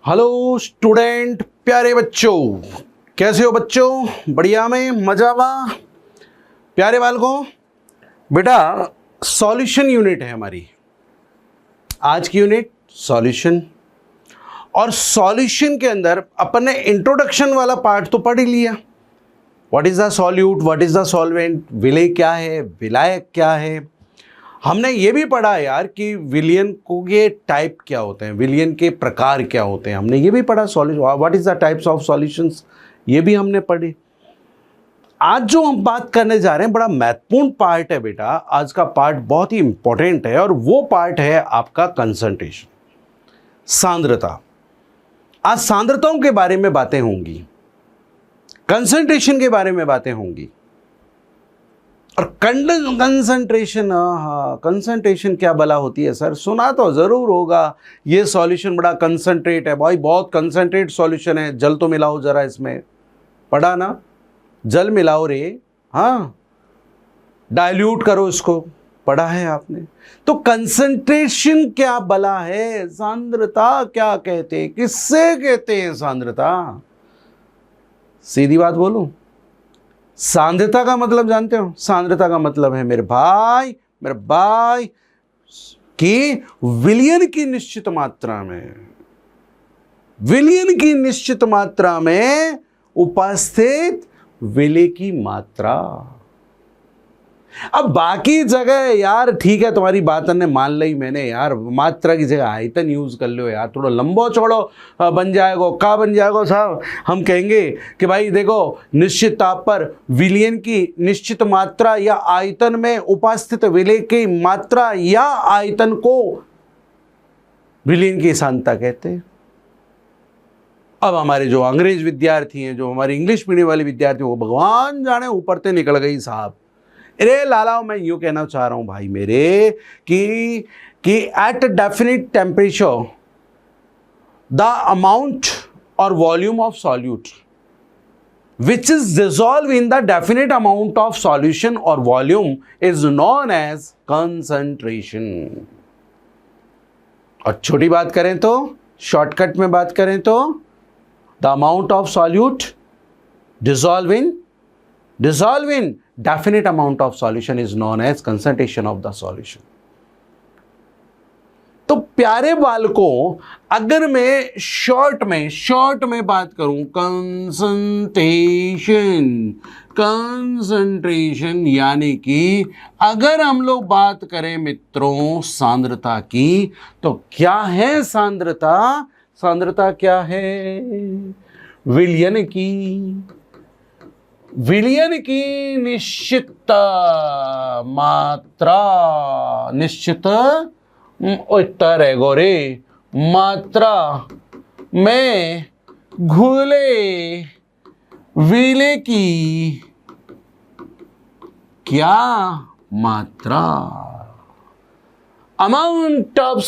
Hello student, प्यारे बच्चों, कैसे हो बच्चों? बढ़िया में, मजा में? प्यारे बालकों, बेटा सॉल्यूशन यूनिट है हमारी आज की यूनिट सॉल्यूशन। और सॉल्यूशन के अंदर अपन ने इंट्रोडक्शन वाला पार्ट तो पढ़ ही लिया। What is the solute, what is the solvent, विलेय क्या है, विलायक क्या है। हमने ये भी पढ़ा यार कि विलियन को के टाइप क्या होते हैं, विलियन के प्रकार क्या होते हैं, हमने ये भी पढ़ा। Solution, what is the types of solutions, ये भी हमने पढ़ी। आज जो हम बात करने जा रहे हैं बड़ा महत्वपूर्ण पार्ट है बेटा। आज का पार्ट बहुत ही इंपॉर्टेंट है और वो पार्ट है आपका कंसंट्रेशन, सांद्रता। आज सांद्रताओं के बारे में बातें होंगी, कंसंट्रेशन के बारे में बातें होंगी। और कंसंट्रेशन, हाँ कंसंट्रेशन क्या भला होती है सर? सुना तो जरूर होगा, ये सॉल्यूशन बड़ा कंसंट्रेट है भाई, बहुत कंसंट्रेट सॉल्यूशन है, जल तो मिलाओ जरा इसमें। पढ़ा ना, जल मिलाओ रे, हाँ डाइल्यूट करो इसको, पढ़ा है आपने। तो कंसंट्रेशन क्या भला है, सांद्रता क्या कहते हैं, किससे कहते हैं सांद्रता? सीधी बात बोलूं, सांद्रता का मतलब जानते हो? सांद्रता का मतलब है मेरे भाई कि विलियन की निश्चित मात्रा में, विलियन की निश्चित मात्रा में उपस्थित विलेय की मात्रा। अब बाकी जगह यार ठीक है, तुम्हारी बात ने मान ली मैंने यार, मात्रा की जगह आयतन यूज कर लो यार, थोड़ा लंबो चौड़ो बन जाएगा। क्या बन जाएगा साहब? हम कहेंगे कि भाई देखो, निश्चित ताप पर विलियन की निश्चित मात्रा या आयतन में उपस्थित विलेय की मात्रा या आयतन को विलियन की सांद्रता कहते हैं। अब हमारे जो अंग्रेज विद्यार्थी हैं, जो हमारे इंग्लिश मीडियम वाले विद्यार्थी, वो भगवान जाने ऊपर से निकल गई साहब। अरे लाला, मैं यूं कहना चाह रहा हूं भाई मेरे कि at definite temperature the amount और volume of solute which is dissolve in the definite amount of solution और volume is known as concentration. और छोटी बात करें तो, शॉर्टकट में बात करें तो, the amount of solute dissolve in definite amount of solution is known as concentration of the solution। तो प्यारे बालकों, अगर मैं शॉर्ट में बात करूं, कंसंट्रेशन यानी कि अगर हम लोग बात करें मित्रों सांद्रता की, तो क्या है सांद्रता? सांद्रता क्या है? विलियन की निश्चित मात्रा, निश्चित उत्तर है गोरे, मात्रा में घुले विलेय की क्या मात्रा? Amount of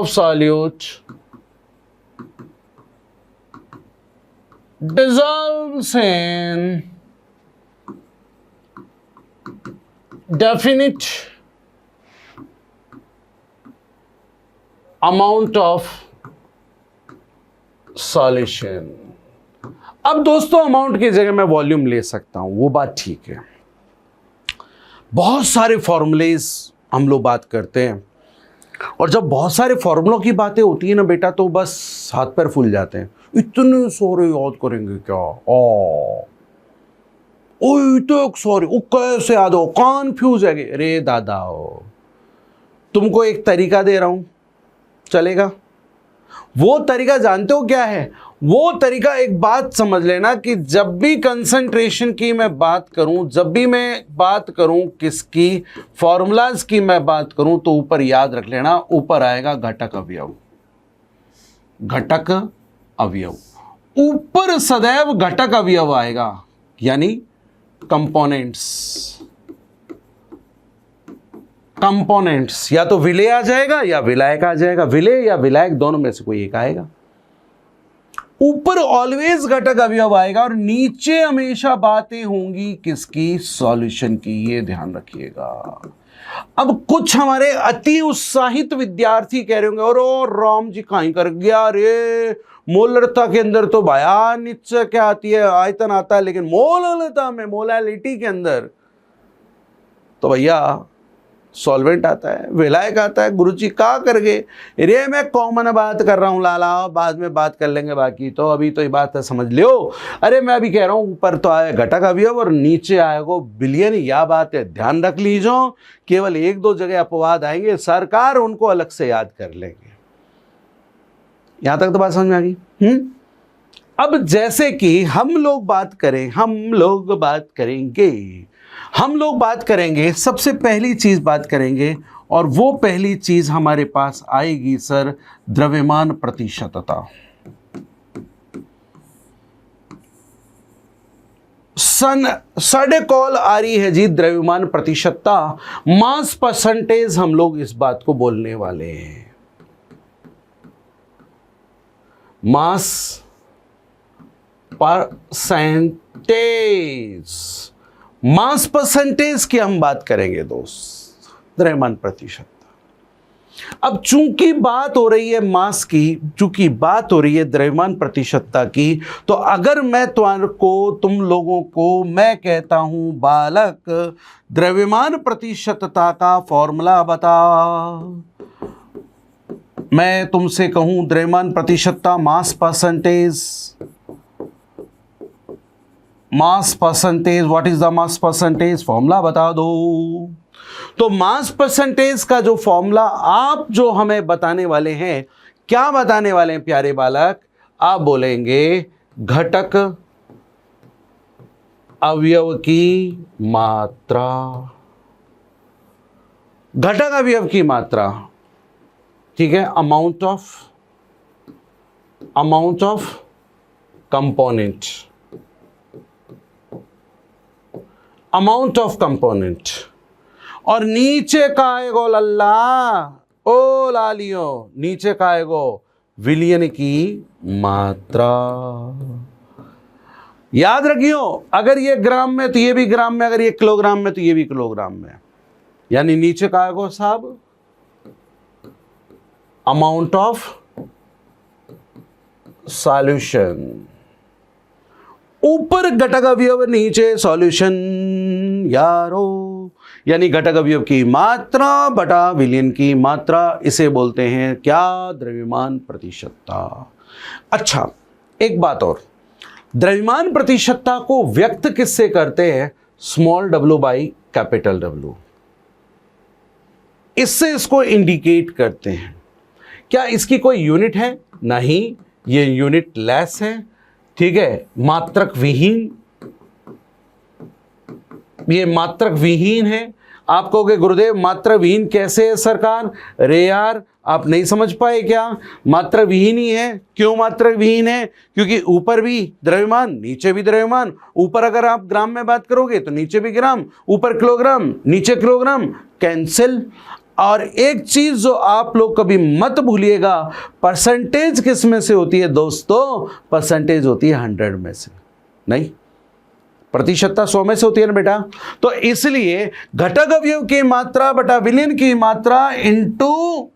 solute dissolves in definite amount of solution। अब दोस्तों, अमाउंट की जगह मैं वॉल्यूम ले सकता हूं, वो बात ठीक है। बहुत सारे फॉर्मूलेज हम लोग बात करते हैं, और जब बहुत सारे फॉर्मूलों की बातें होती है ना बेटा, तो बस हाथ पैर फूल जाते हैं। इतने सारे याद करेंगे क्या? सॉरी, वो कैसे याद हो, कॉन्फ्यूज है। अरे दादा, तुमको एक तरीका दे रहा हूं, चलेगा? वो तरीका जानते हो क्या है? वो तरीका, एक बात समझ लेना कि जब भी कंसंट्रेशन की मैं बात करूं, जब भी मैं बात करूं किसकी, फॉर्मूलाज की मैं बात करूं, तो ऊपर याद रख लेना, ऊपर आएगा घटक अवयव। घटक अवयव, ऊपर सदैव घटक अवयव आएगा, यानी कंपोनेंट्स या तो विलेय आ जाएगा या विलायक आ जाएगा। विलेय या विलायक दोनों में से कोई एक आएगा। ऊपर ऑलवेज घटक अवयव आएगा और नीचे हमेशा बातें होंगी किसकी? सॉल्यूशन की। ये ध्यान रखिएगा। अब कुछ हमारे अति उत्साहित विद्यार्थी कह रहे होंगे और राम जी कहीं कर गया रे, मोलरता के अंदर तो भया निश्चय क्या आती है, आयतन आता है, लेकिन मोलरता में मोलालिटी के अंदर तो भैया सॉल्वेंट आता है, विलायक आता है। गुरुजी का कर गए रे, मैं कॉमन बात कर रहा हूँ लाला, बाद में बात कर लेंगे बाकी, तो अभी तो ये बात है समझ लियो। अरे मैं अभी कह रहा हूँ ऊपर तो आया घटक अवयव और नीचे आएगा बिलियन, या बात है ध्यान रख लीजिए। केवल एक दो जगह अपवाद आएंगे, सरकार उनको अलग से याद कर लेंगे। यहां तक तो बात समझ में आ गई। अब जैसे कि हम लोग बात करेंगे, सबसे पहली चीज बात करेंगे, और वो पहली चीज हमारे पास आएगी सर द्रव्यमान प्रतिशतता। साढ़े कॉल आ रही है जी द्रव्यमान प्रतिशतता, मास परसेंटेज हम लोग इस बात को बोलने वाले हैं। मास परसेंटेज की हम बात करेंगे दोस्त, द्रव्यमान प्रतिशतता। अब चूंकि बात हो रही है मास की, चूंकि बात हो रही है द्रव्यमान प्रतिशतता की, तो अगर मैं तुम लोगों को मैं कहता हूं बालक द्रव्यमान प्रतिशतता का फॉर्मूला बता, मैं तुमसे कहूं द्रव्यमान प्रतिशतता mass percentage, what is the mass percentage, formula बता दो। तो मास परसेंटेज का जो फॉर्मूला आप जो हमें बताने वाले हैं, क्या बताने वाले हैं प्यारे बालक, आप बोलेंगे घटक अवयव की मात्रा, घटक अवयव की मात्रा, ठीक है, amount of component, amount of component, और नीचे का आएगो लल्ला ओ लालियो, नीचे का आएगो विलयन की मात्रा। याद रखियो, अगर ये ग्राम में तो ये भी ग्राम में, अगर ये किलोग्राम में तो ये भी किलोग्राम में, यानी नीचे का आएगो साहब अमाउंट ऑफ सॉल्यूशन, ऊपर घटक अवयव नीचे सॉल्यूशन यारो, यानी घटक अवयव की मात्रा बटा विलयन की मात्रा, इसे बोलते हैं क्या, द्रव्यमान प्रतिशतता। अच्छा एक बात और, द्रव्यमान प्रतिशतता को व्यक्त किससे करते हैं, small w by capital W, इससे इसको इंडिकेट करते हैं। क्या इसकी कोई यूनिट है, नहीं, ये यूनिट लेस है, ठीक है, मात्रक विहीन, ये मात्रक विहीन है। आप कहोगे गुरुदेव मात्रक विहीन कैसे है सरकार, रे यार आप नहीं समझ पाए क्या, मात्रक विहीन ही है। क्यों मात्रक विहीन है, क्योंकि ऊपर भी द्रव्यमान नीचे भी द्रव्यमान, ऊपर अगर आप ग्राम में बात करोगे तो नीचे भी ग्राम, ऊपर किलोग्राम नीचे किलोग्राम, कैंसिल। और एक चीज जो आप लोग कभी मत भूलिएगा, परसेंटेज किस में से होती है दोस्तों, परसेंटेज होती है 100 में से, नहीं, प्रतिशतता 100 में से होती है ना बेटा। तो इसलिए घटक अवयव की मात्रा बटा विलयन की मात्रा इंटू,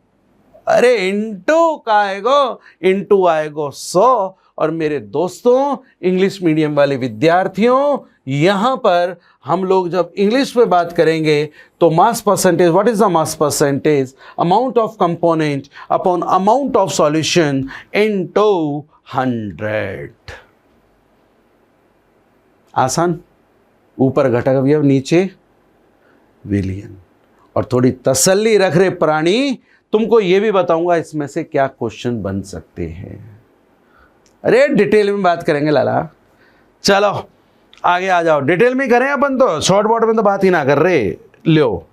अरे इंटू का आएगो, इंटू आएगो 100। और मेरे दोस्तों इंग्लिश मीडियम वाले विद्यार्थियों, यहां पर हम लोग जब इंग्लिश पे बात करेंगे तो mass percentage, what is the mass percentage, amount of component upon amount of solution into 100। आसान, ऊपर घटक अवयव नीचे विलयन। और थोड़ी तसल्ली रख रहे प्राणी, तुमको यह भी बताऊंगा इसमें से क्या क्वेश्चन बन सकते हैं। अरे डिटेल में बात करेंगे लाला, चलो आगे आ जाओ, डिटेल में करें अपन, तो शॉर्ट बोर्ड में तो बात ही ना कर रहे। लो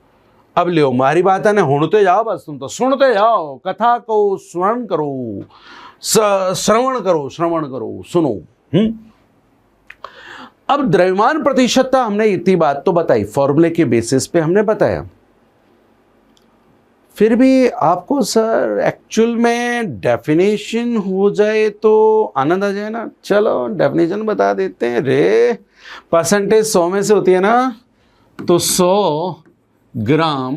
अब लो मारी बात है ना, हुणते जाओ बस, तुम तो सुनते जाओ, कथा को श्रवण करो, श्रवण करो, सुनो। अब द्रव्यमान प्रतिशतता हमने इतनी बात तो बताई, फॉर्मूले के बेसिस पे हमने बताया, फिर भी आपको सर एक्चुअल में डेफिनेशन हो जाए तो आनंद आ जाए ना। चलो डेफिनेशन बता देते हैं रे। परसेंटेज 100 में से होती है ना, तो 100 ग्राम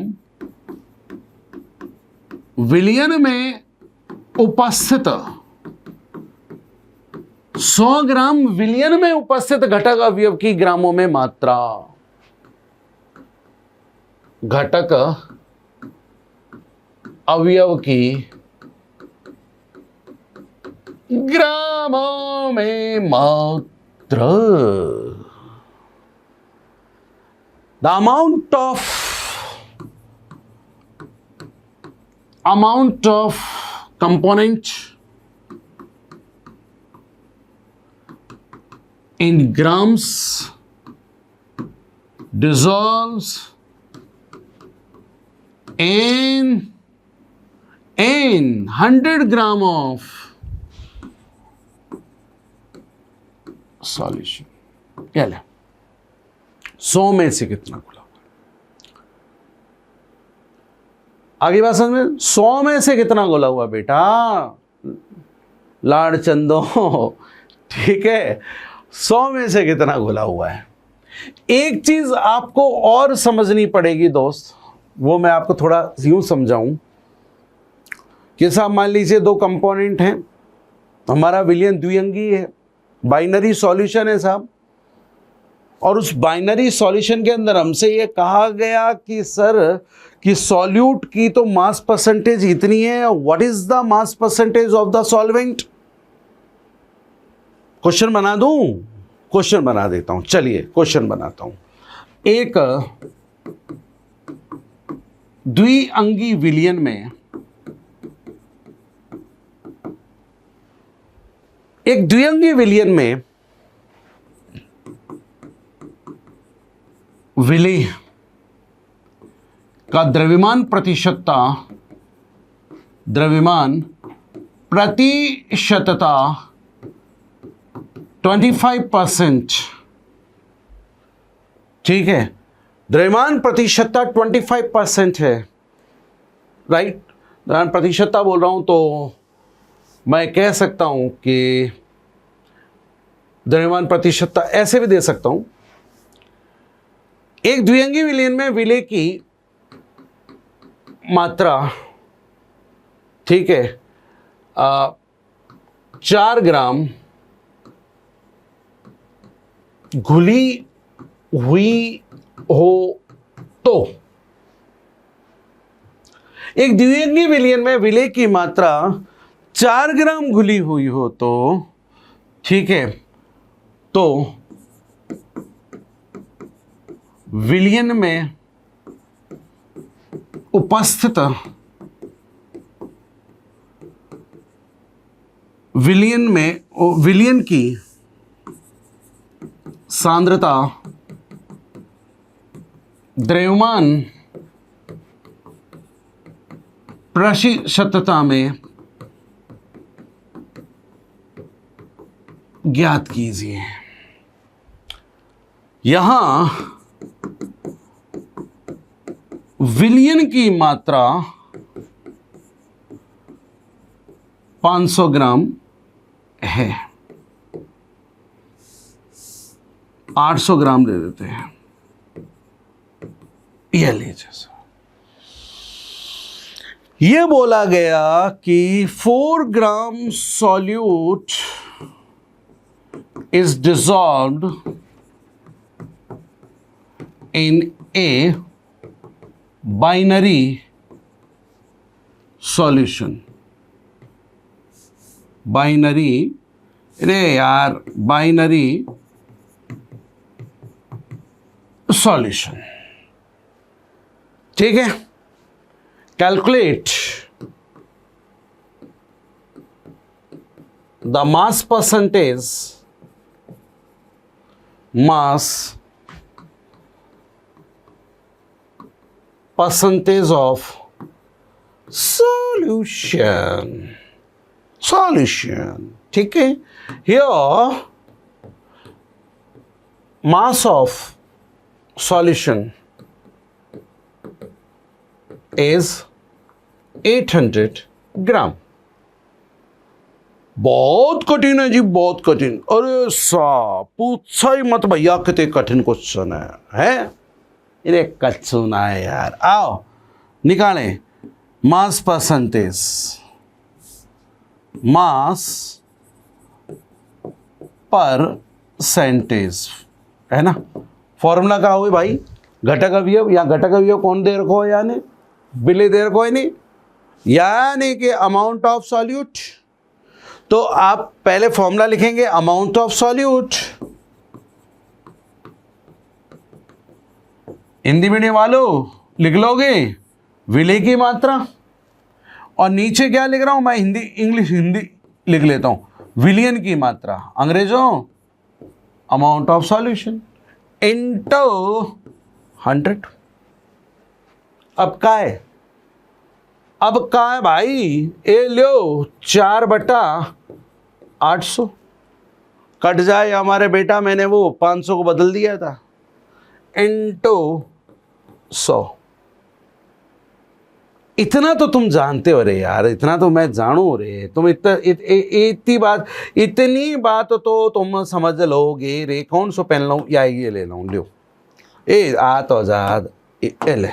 विलयन में उपस्थित 100 ग्राम विलयन में उपस्थित घटक अवयव की ग्रामों में मात्रा। घटक अवयव की ग्रामों में मात्रा। The amount of component in grams dissolves in 100 gram of solution। क्या ले 100 में से कितना घुला हुआ है? आगे बात समझ में, 100 में से कितना घुला हुआ बेटा? लाड़ चंदो, ठीक है, 100 में से कितना घुला हुआ है। एक चीज आपको और समझनी पड़ेगी दोस्त, वो मैं आपको थोड़ा यूं समझाऊं कि साहब मान लीजिए 2 कंपोनेंट हैं, हमारा विलयन द्विअंगी है, बाइनरी सॉल्यूशन है साहब, और उस बाइनरी सॉल्यूशन के अंदर हमसे ये कहा गया कि सर कि सॉल्यूट की तो मास परसेंटेज इतनी है, what is the mass percentage of the solvent. Question बना दूं? क्वेश्चन बना देता हूं, चलिए क्वेश्चन बनाता हूं। एक द्विअंगी विलयन में, एक द्विअंगी विलयन में विलेय का द्रव्यमान प्रतिशतता 25%, ठीक है, द्रव्यमान प्रतिशतता 25% है, राइट। द्रव्यमान प्रतिशतता बोल रहा हूं तो मैं कह सकता हूं कि द्रव्यमान प्रतिशतता ऐसे भी दे सकता हूं। एक द्विअंगी विलयन में विलेय की मात्रा, ठीक है, 4 ग्राम घुली हुई हो तो, एक द्विअंगी विलयन में विलेय की मात्रा 4 ग्राम घुली हुई हो तो, ठीक है, तो विलयन में उपस्थित विलयन की सांद्रता द्रव्यमान प्रतिशतता में ज्ञात कीजिए। यहां विलयन की मात्रा 500 ग्राम है, 800 ग्राम दे देते हैं, यह लीजिए सर। यह बोला गया कि 4 gram solute is dissolved in a binary solution. Binary, अरे यार, बाइनरी सॉल्यूशन, ठीक है। Calculate the mass percentage, mass percentage of solution, ठीक है। Here mass of solution is 800 ग्राम। बहुत कठिन है जी, बहुत कठिन। अरे साहब पूछा ही मत भैया, कितने कठिन क्वेश्चन है? इन्हें कच्चू ना है यार। आओ निकालें मास परसेंटेज, मास परसेंटेज है ना। फॉर्मूला का हो भाई, घटक अवयव या घटक अवयव कौन दे रखो है, यानी बिले दे रखो है नहीं, यानी कि अमाउंट ऑफ सॉल्यूट। तो आप पहले फॉर्मूला लिखेंगे amount of solute, Hindi medium वालों लिख लोगे विलेय की मात्रा, और नीचे क्या लिख रहा हूं मैं, हिंदी इंग्लिश हिंदी लिख लेता हूं, विलियन की मात्रा, अंग्रेजों अमाउंट ऑफ सॉल्यूशन इनटू 100। अब का है, अब का है भाई, ये लो 4/800 कट जाए हमारे बेटा, मैंने वो 500 को बदल दिया था, इनटू 100। इतना तो तुम जानते हो रे यार, इतना तो मैं जानू रे, तुम इतनी बात तो तुम समझ लोगे रे। कौन सो पेन लो या ये ले लो, लो ए आ तो आजाद ए ले,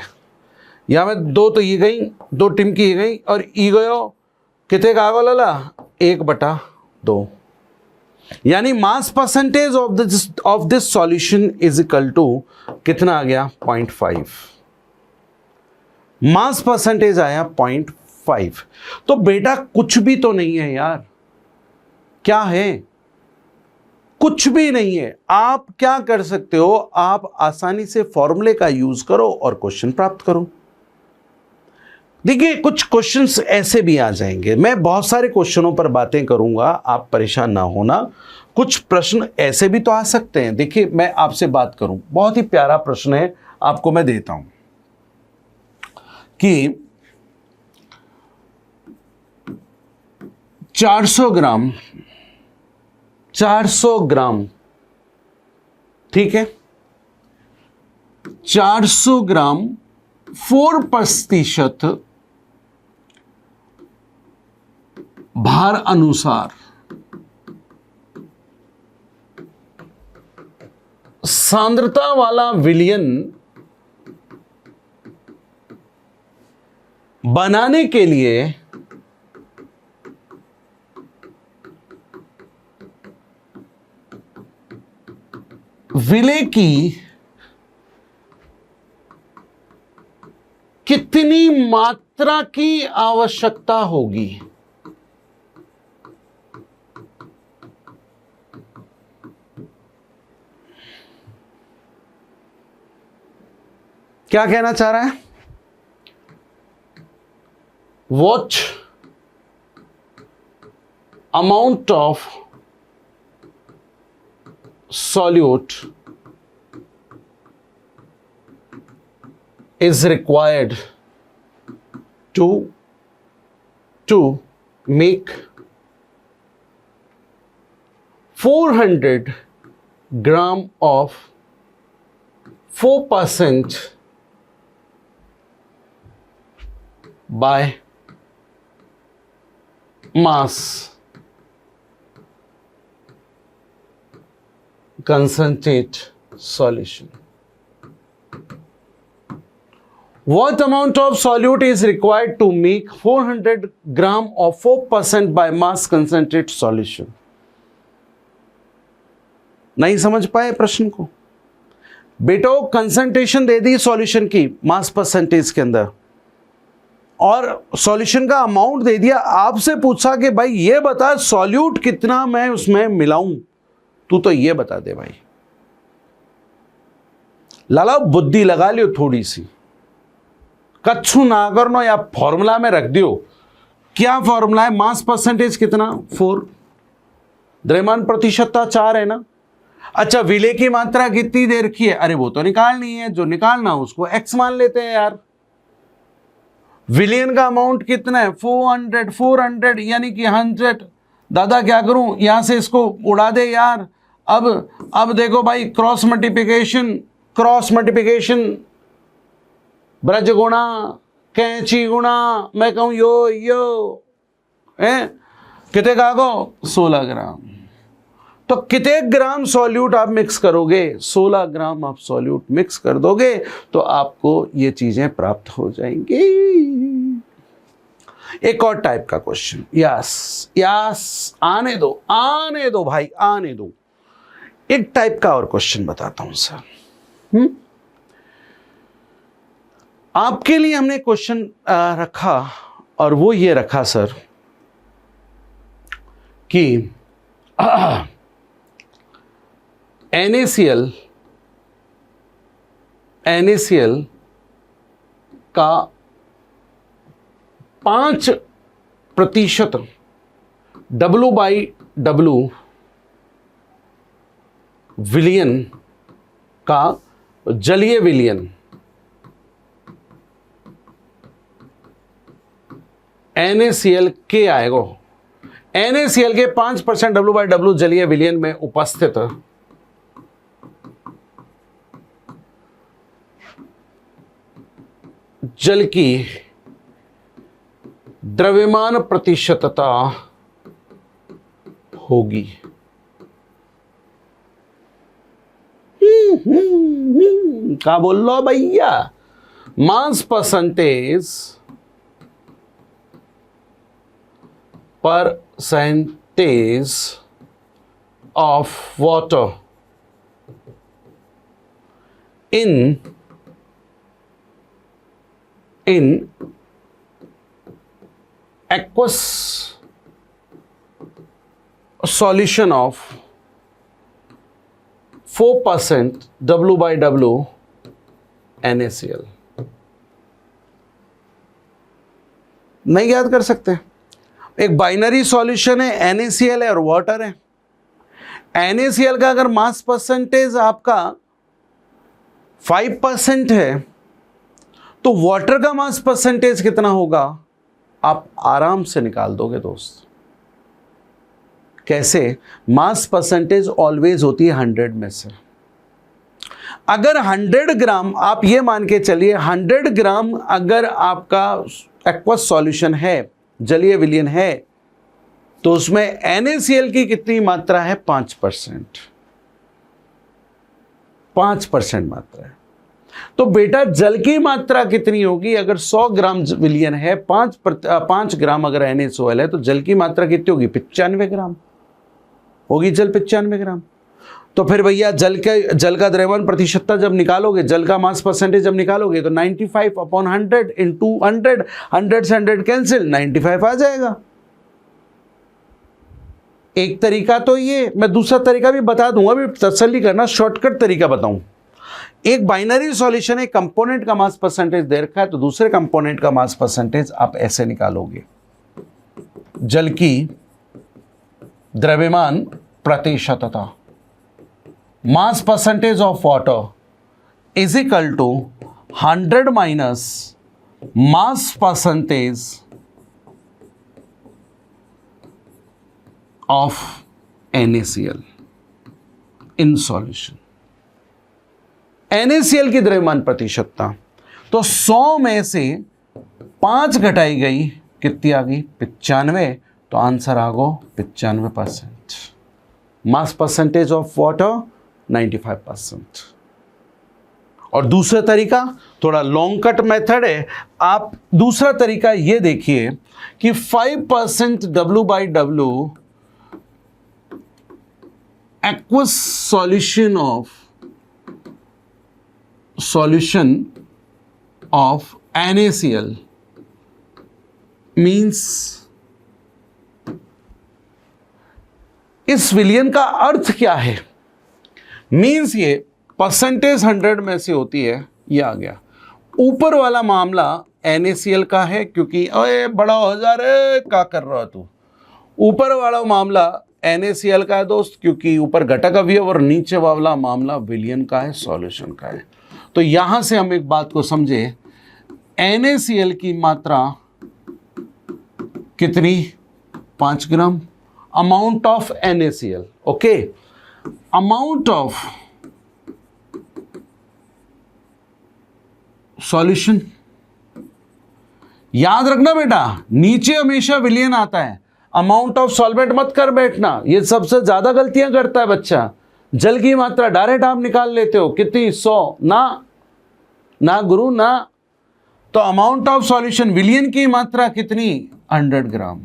या मैं दो तो ये गई, दो टिमकी ये गई और ई गयो कितने कागो लला 1/2, यानी mass percentage of this solution is equal to कितना आ गया 0.5, मास परसेंटेज आया 0.5। तो बेटा कुछ भी तो नहीं है यार, क्या है, कुछ भी नहीं है। आप क्या कर सकते हो, आप आसानी से फॉर्मूले का यूज करो और क्वेश्चन प्राप्त करो। देखिए कुछ क्वेश्चंस ऐसे भी आ जाएंगे, मैं बहुत सारे क्वेश्चनों पर बातें करूंगा, आप परेशान ना होना। कुछ प्रश्न ऐसे भी तो आ सकते हैं। देखिए मैं आपसे बात करूं, बहुत ही प्यारा प्रश्न है, आपको मैं देता हूं कि 400 ग्राम, ठीक है, 400 ग्राम 4% भार अनुसार सांद्रता वाला विलयन बनाने के लिए विलेय की कितनी मात्रा की आवश्यकता होगी। क्या कहना चाह रहा है, what amount of solute is required to make 400 gram of 4% by mass concentrate solution. What amount of solute is required to make 400 gram of 4% by mass concentrate solution? नहीं समझ पाए प्रश्न को? बेटो कंसंट्रेशन दे दी सॉल्यूशन की मास परसेंटेज के अंदर, और सॉल्यूशन का अमाउंट दे दिया, आपसे पूछा कि भाई ये बता सॉल्यूट कितना मैं उसमें मिलाऊं, तू तो ये बता दे भाई। लाला बुद्धि लगा लियो थोड़ी सी, कच्छू ना करनो या फॉर्मूला में रख दियो। क्या फॉर्मूला है, मास परसेंटेज कितना 4, द्रव्यमान प्रतिशतता 4 है ना। अच्छा विलेय की मात्रा कितनी दे रखी है, अरे वो तो निकालनी है, जो निकालना उसको x मान लेते हैं यार। विलियन का अमाउंट कितना है 400 यानी कि 100। दादा क्या करूं, यहां से इसको उड़ा दे यार। अब देखो भाई क्रॉस मल्टीप्लिकेशन ब्रज गुणा कैंची गुणा, मैं कहूं यो है कितने का को 16 ग्राम। तो कितने ग्राम सॉल्यूट आप मिक्स करोगे, 16 ग्राम आप सॉल्यूट मिक्स कर दोगे तो आपको ये चीजें प्राप्त हो जाएंगी। एक और टाइप का क्वेश्चन, यस यस, आने दो भाई, आने दो। एक टाइप का और क्वेश्चन बताता हूं सर। आपके लिए हमने क्वेश्चन रखा, और वो ये रखा सर कि NaCl का 5% W/W विलयन का जलीय विलयन NaCl के आएगा। NaCl के 5% W/W जलीय विलयन में उपस्थित जल की द्रव्यमान प्रतिशतता होगी। क्या बोल लो भैया? मास percentage of water in aqueous solution of 4% W/W NaCl। नहीं याद कर सकते? एक बाइनरी सॉल्यूशन है, NaCl है और वाटर है। NaCl का अगर मास परसेंटेज आपका 5% है तो वाटर का मास परसेंटेज कितना होगा आप आराम से निकाल दोगे दोस्त। कैसे? मास परसेंटेज ऑलवेज होती है 100 में से। अगर 100 ग्राम, आप ये मान के चलिए 100 ग्राम अगर आपका एक्वस सॉल्यूशन है, जलीय विलयन है, तो उसमें NaCl की कितनी मात्रा है? 5%। 5% मात्रा है। तो बेटा जल की मात्रा कितनी होगी? अगर 100 ग्राम विलयन है, 5 ग्राम अगर NaCl है, तो जल की मात्रा कितनी होगी? 95 ग्राम होगी। जल 95 ग्राम। तो फिर भैया जल का द्रव्यमान प्रतिशतता जब निकालोगे, जल का मास परसेंटेज जब निकालोगे, तो 95/100 इंटू 100, 100 से 100 कैंसिल, 95 आ जाएगा। एक तरीका तो ये, मैं दूसरा तरीका भी बता दूंगा, अभी तसल्ली करना, शॉर्टकट तरीका बताऊं। एक बाइनरी सॉल्यूशन है, कंपोनेंट का मास परसेंटेज दे रखा है, तो दूसरे कंपोनेंट का मास परसेंटेज आप ऐसे निकालोगे, जल की द्रव्यमान प्रतिशतता, mass percentage of water is equal to 100 minus mass percentage of NaCl in solution. NaCl की द्रव्यमान प्रतिशतता, तो 100 में से 5 घटाई गई, कितनी आ गई? 95। तो आंसर आ गो 95%। Mass percentage of water 95%। और दूसरा तरीका थोड़ा लॉन्ग कट मेथड है। आप दूसरा तरीका ये देखिए कि 5% W/W aqueous solution of NaCl means, इस विलयन का अर्थ क्या है? मीन्स ये परसेंटेज 100 में से होती है, ये आ गया। ऊपर वाला मामला NaCl का है, क्योंकि ओए बड़ा हो जा रे, क्या कर रहा है तू? ऊपर वाला मामला NaCl का है दोस्त, क्योंकि ऊपर घटक अवयव और नीचे वाला मामला विलयन का है, सॉल्यूशन का है। तो यहां से हम एक बात को समझे, NaCl की मात्रा कितनी? 5 gram. Amount of NaCl, okay, amount of solution. याद रखना बेटा, नीचे हमेशा विलयन आता है, अमाउंट ऑफ सॉल्वेंट मत कर बैठना, ये सबसे ज्यादा गलतियां करता है बच्चा। जल की मात्रा डायरेक्ट आप निकाल लेते हो, कितनी? 100 ना गुरु ना। तो अमाउंट ऑफ सॉल्यूशन, विलयन की मात्रा कितनी? 100 ग्राम।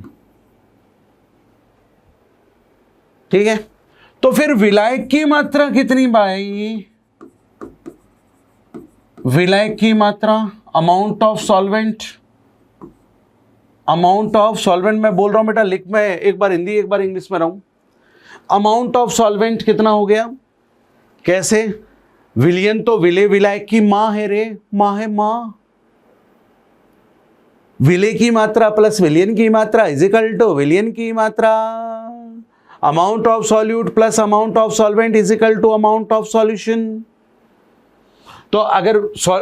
ठीक है, तो फिर विलायक की मात्रा कितनी पाएगी? विलायक की मात्रा, amount of solvent, amount of solvent मैं बोल रहा हूं बेटा, लिख मैं एक बार हिंदी एक बार इंग्लिश में रहूं। अमाउंट ऑफ सॉल्वेंट कितना हो गया? कैसे? विलियन तो विले विलायक की मां है रे, मां है मां। विले की मात्रा प्लस विलियन की मात्रा इज इक्वल टू विलियन की मात्रा। Amount of solute plus amount of solvent is equal to amount of solution. तो अगर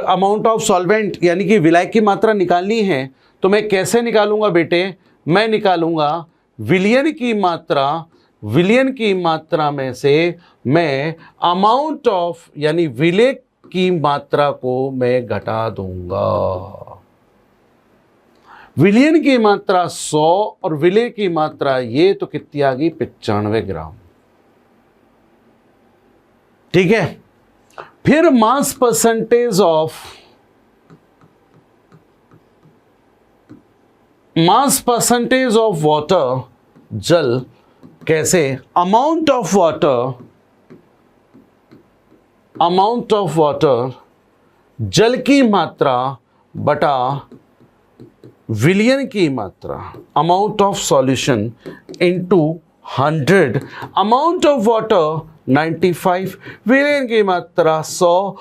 अमाउंट ऑफ सॉल्वेंट यानी कि विलायक की मात्रा निकालनी है तो मैं कैसे निकालूंगा बेटे? मैं निकालूंगा विलियन की मात्रा, विलियन की मात्रा में से मैं अमाउंट ऑफ यानी विले की मात्रा को मैं घटा दूंगा। विलियन की मात्रा 100 और विले की मात्रा ये तो कितनी आ गई? 95 ग्राम। ठीक है, फिर मास परसेंटेज ऑफ वाटर, जल, कैसे? अमाउंट ऑफ वाटर जल की मात्रा बटा विलियन की मात्रा, amount of solution into 100, amount of water 95, विलियन की मात्रा 100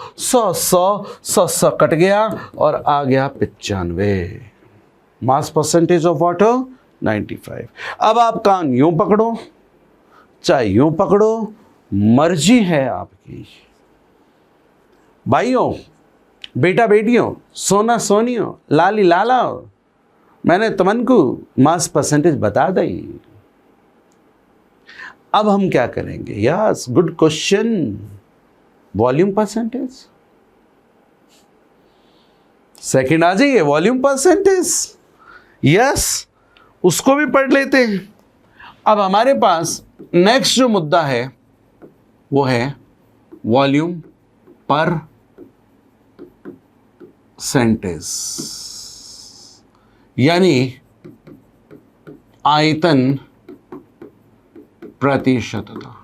कट गया और आ गया 95। Mass percentage of water 95। अब आप कान यूं पकड़ो चाहे यूं पकड़ो, मर्जी है आपकी। भाइयों, बेटा बेटियों, सोना सोनियों, लाली लाला, मैंने तुमको मास परसेंटेज बता दी। अब हम क्या करेंगे? Yes, good question. Volume percentage, second आ जाइए, वॉल्यूम परसेंटेज। यस, उसको भी पढ़ लेते हैं। अब हमारे पास नेक्स्ट जो मुद्दा है वो है वॉल्यूम पर सेंटेज, यानी आयतन प्रतिशतता।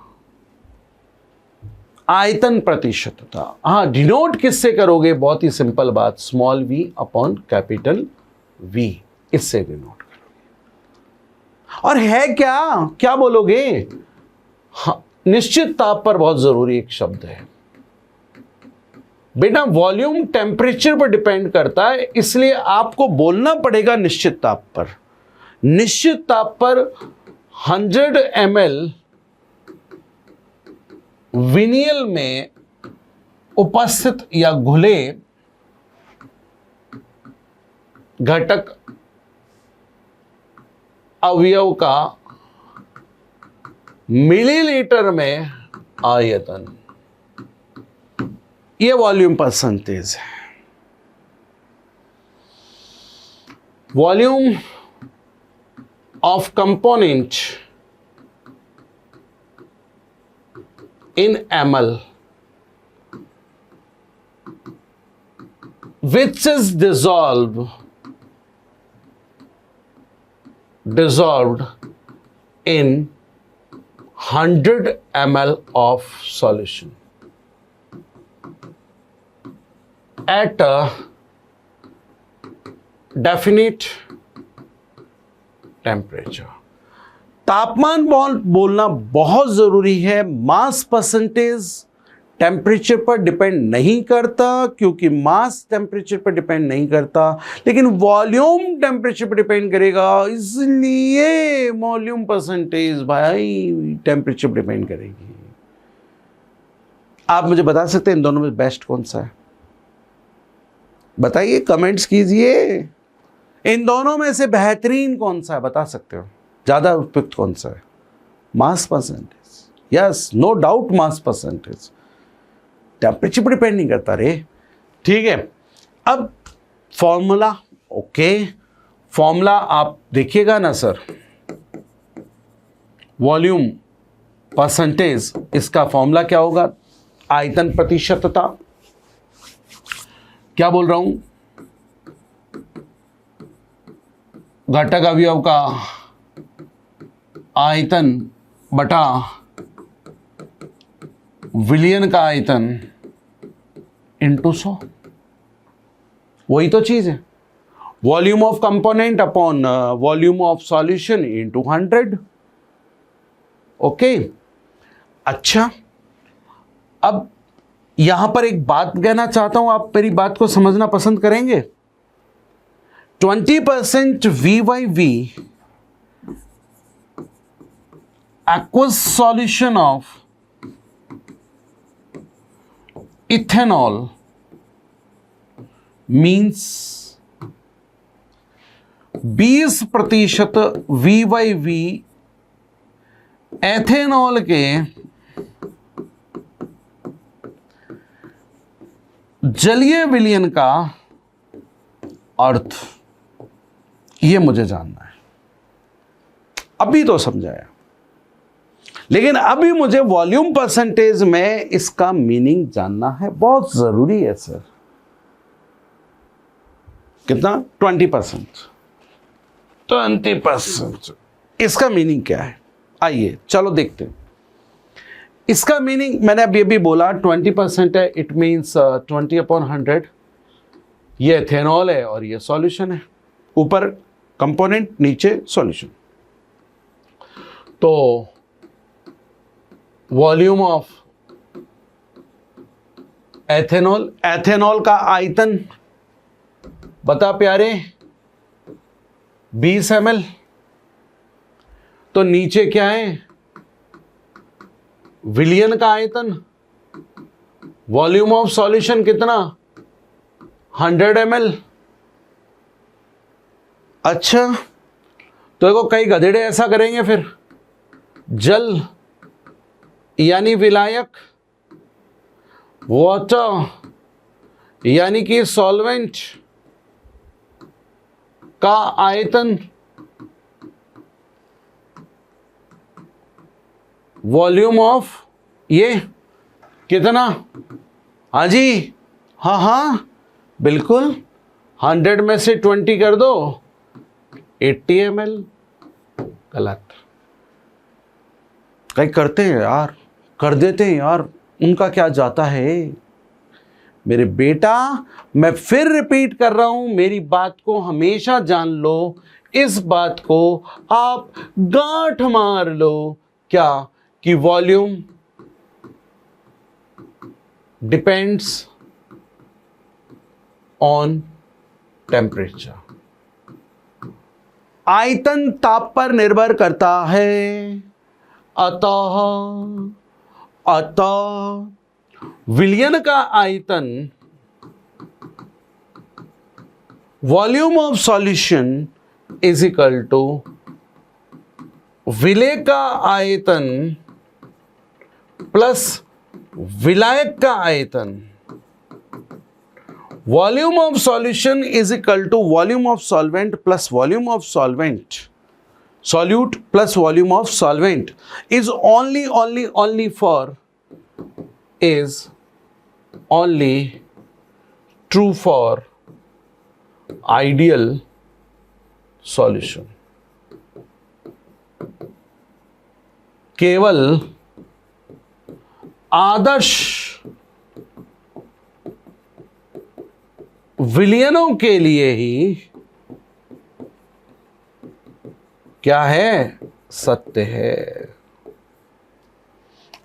आयतन प्रतिशतता, हाँ, डिनोट किससे करोगे? बहुत ही सिंपल बात, small v upon capital V, इससे डिनोट करोगे। और है क्या, क्या बोलोगे? हाँ, निश्चित ताप पर बहुत जरूरी एक शब्द है बेटा। वॉल्यूम टेम्परेचर पर डिपेंड करता है, इसलिए आपको बोलना पड़ेगा निश्चित ताप पर। निश्चित ताप पर 100 ml विनियल में उपस्थित या घुले घटक अवयव का मिलीलीटर में आयतन, ये वॉल्यूम परसेंटेज है। Volume of component in ml which is dissolved in 100 ml of solution at a definite temperature. तापमान बोलना बहुत जरूरी है। मास परसेंटेज टेम्परेचर पर डिपेंड नहीं करता, क्योंकि मास टेम्परेचर पर डिपेंड नहीं करता, लेकिन वॉल्यूम टेम्परेचर पर डिपेंड करेगा, इसलिए वॉल्यूम परसेंटेज भाई टेम्परेचर पर डिपेंड करेगी। आप मुझे बता सकते हैं इन दोनों में बेस्ट कौन सा है? बताइए, कमेंट्स कीजिए। इन दोनों में से बेहतरीन कौन सा है? बता सकते हो, ज्यादा उपयुक्त कौन सा है? Mass percentage. Yes, no doubt, mass percentage temperature पर डिपेंड नहीं करता रे। ठीक है, अब फॉर्मूला, ओके, फॉर्मूला आप देखिएगा ना सर। वॉल्यूम परसेंटेज, इसका फॉर्मूला क्या होगा? आयतन प्रतिशतता। क्या बोल रहा हूं? घटक अवयव का आयतन बटा विलयन का आयतन इंटू 100, वही तो चीज है। Volume of component upon volume of solution into 100। Okay, अच्छा, अब यहां पर एक बात कहना चाहता हूं, आप मेरी बात को समझना पसंद करेंगे। 20% V/V aqueous solution of ethanol means 20% V/V ethanol के जलीय विलयन का अर्थ, ये मुझे जानना है। अभी तो समझाया, लेकिन अभी मुझे वॉल्यूम परसेंटेज में इसका मीनिंग जानना है, बहुत जरूरी है सर। कितना? 20%। 20%, इसका मीनिंग क्या है? आइए चलो देखते हैं। इसका मीनिंग मैंने अभी अभी बोला 20% है, इट मीन्स 20/100। ये एथेनॉल है और ये सॉल्यूशन है, ऊपर कंपोनेंट नीचे सॉल्यूशन। तो वॉल्यूम ऑफ एथेनॉल, एथेनॉल का आयतन बता प्यारे 20 ml। तो नीचे क्या है? विलयन का आयतन। वॉल्यूम ऑफ सॉल्यूशन कितना? 100 ml। अच्छा, तो देखो कई गधेड़े ऐसा करेंगे फिर, जल यानी विलायक, वाटर यानी कि सॉल्वेंट का आयतन, वॉल्यूम ऑफ ये कितना? हाँ जी, हाँ हाँ बिल्कुल, 100 में से 20 कर दो, 80 ml। गलत। कई करते हैं यार, कर देते हैं यार, उनका क्या जाता है। मेरे बेटा, मैं फिर रिपीट कर रहा हूं, मेरी बात को हमेशा जान लो, इस बात को आप गांठ मार लो। क्या? कि वॉल्यूम डिपेंड्स ऑन टेम्परेचर, आयतन ताप पर निर्भर करता है। अतः विलयन का आयतन volume of solution is equal to विलेय का आयतन प्लस विलायक का आयतन। Volume of solution is equal to volume of solvent plus volume of solvent, solute plus volume of solvent is only true for ideal solution। केवल आदर्श विलयनों के लिए ही क्या है? सत्य है।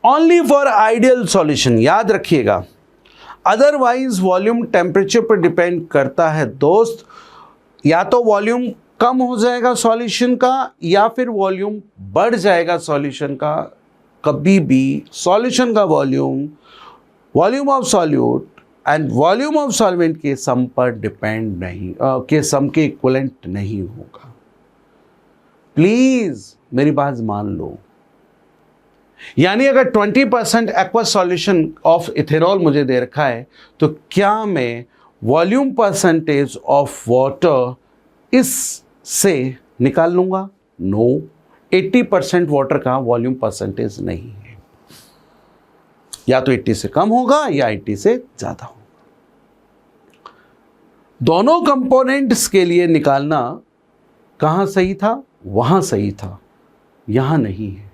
ओनली फॉर आइडियल सॉल्यूशन, याद रखिएगा। अदरवाइज वॉल्यूम टेम्परेचर पर डिपेंड करता है दोस्त। या तो वॉल्यूम कम हो जाएगा सॉल्यूशन का, या फिर वॉल्यूम बढ़ जाएगा सॉल्यूशन का। कभी भी सॉल्यूशन का volume of solute and volume of solvent के सम पर डिपेंड नहीं, के सम के इक्विवेलेंट नहीं होगा। प्लीज मेरी बात मान लो। यानी अगर 20% एक्वस सॉल्यूशन ऑफ इथेनॉल मुझे दे रखा है, तो क्या मैं वॉल्यूम परसेंटेज ऑफ वाटर इससे निकाल लूंगा? नो, 80% वाटर का वॉल्यूम परसेंटेज नहीं है। या तो 80 से कम होगा या 80 से ज्यादा होगा। दोनों कंपोनेंट्स के लिए निकालना कहाँ सही था? वहाँ सही था, यहाँ नहीं है।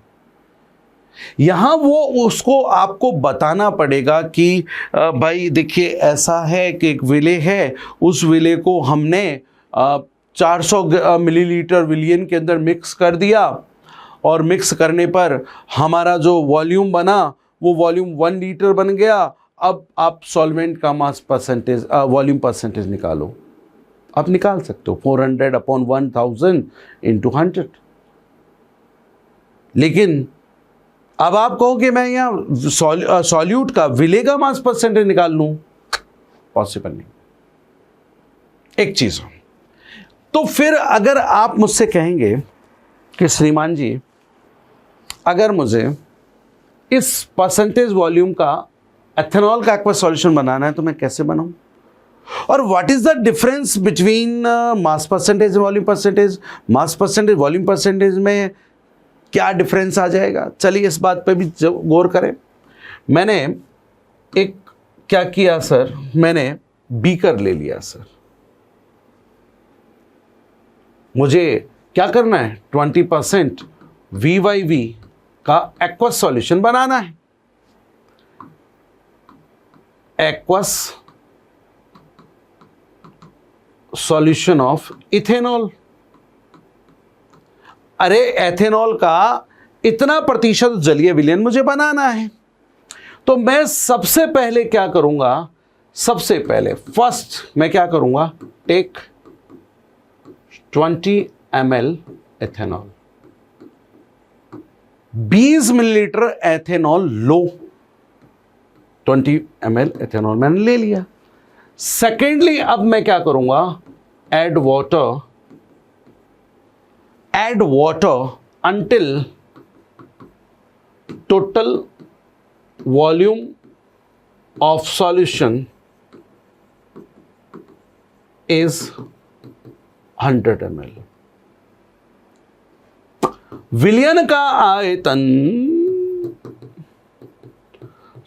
यहाँ वो उसको आपको बताना पड़ेगा कि भाई देखिए ऐसा है कि एक विले है, उस विले को हमने 400 मिलीलीटर विलियन के अंदर मिक्स कर दिया और मिक्स करने पर हमारा जो वॉल्यूम बना वो वॉल्यूम 1 लीटर बन गया। अब आप सॉल्वेंट का मास परसेंटेज वॉल्यूम परसेंटेज निकालो, आप निकाल सकते हो 400/1000 × 100। लेकिन अब आप कहो कि मैं यहाँ सॉल्यूट का विले का मास परसेंटेज निकाल लूं, पॉसिबल नहीं। एक चीज तो फिर अगर आप मुझसे कहेंगे कि श्रीमान जी अगर मुझे इस परसेंटेज वॉल्यूम का एथेनॉल का एक्वा सॉल्यूशन बनाना है तो मैं कैसे बनाऊं, और what is the difference between mass percentage volume percentage? Mass percentage volume percentage में क्या डिफरेंस आ जाएगा? चलिए इस बात पे भी गौर करें। मैंने एक क्या किया सर, मैंने बीकर ले लिया सर। मुझे क्या करना है? 20% VYV का एक्वस सॉल्यूशन बनाना है। Aqueous solution of ethanol. अरे एथेनॉल का इतना प्रतिशत जलीय विलयन मुझे बनाना है, तो मैं सबसे पहले क्या करूंगा? सबसे पहले फर्स्ट मैं क्या करूंगा? Take 20 ml ethanol, 20 millilitre ethanol लो, 20 ml एथेनॉल मैंने ले लिया। सेकेंडली अब मैं क्या करूंगा? Add water until total volume of solution is 100 ml। विलयन का आयतन